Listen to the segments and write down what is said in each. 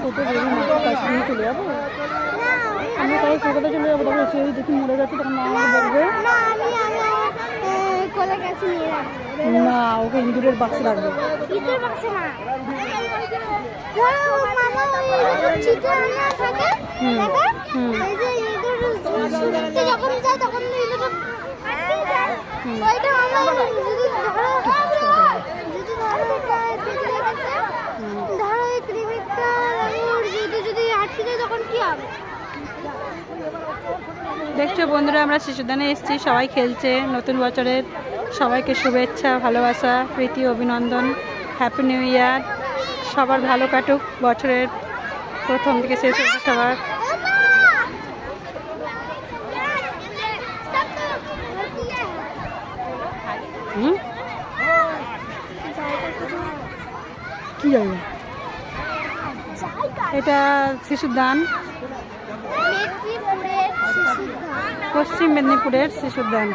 ছোটো বেবি মাকে কাছে নিয়ে চলে যাবো। আমরা তাই কলকাতা চলে যাবো, তবে সে দেখি মরে গেছে তখন মা আমাকে বলবে না, ওকে ইঁদুরের বাক্সে রাখবে। দেখছো বন্ধুরা, আমরা শিশুদানে এসেছি, সবাই খেলছে। নতুন বছরের সবাইকে শুভেচ্ছা, ভালোবাসা, প্রীতি, অভিনন্দন, হ্যাপি নিউ ইয়ার। সবার ভালো কাটুক বছরের প্রথম থেকে শেষ অবধি সবার। কি জায়গা এটা? শিশুদান, পশ্চিম মেদিনীপুরের শিশুদান।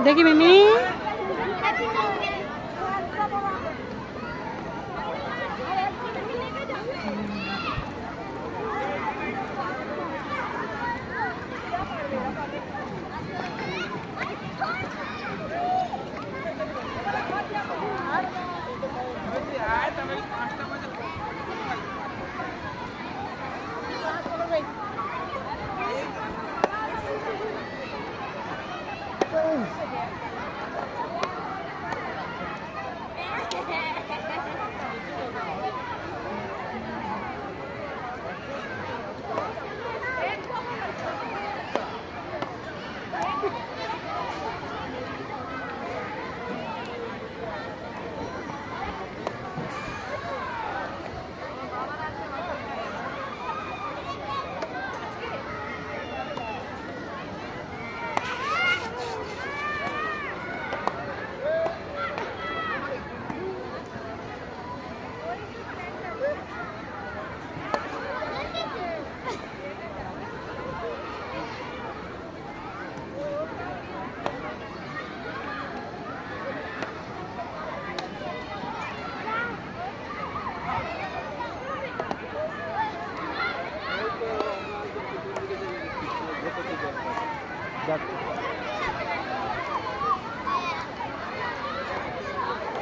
দেখি মিমি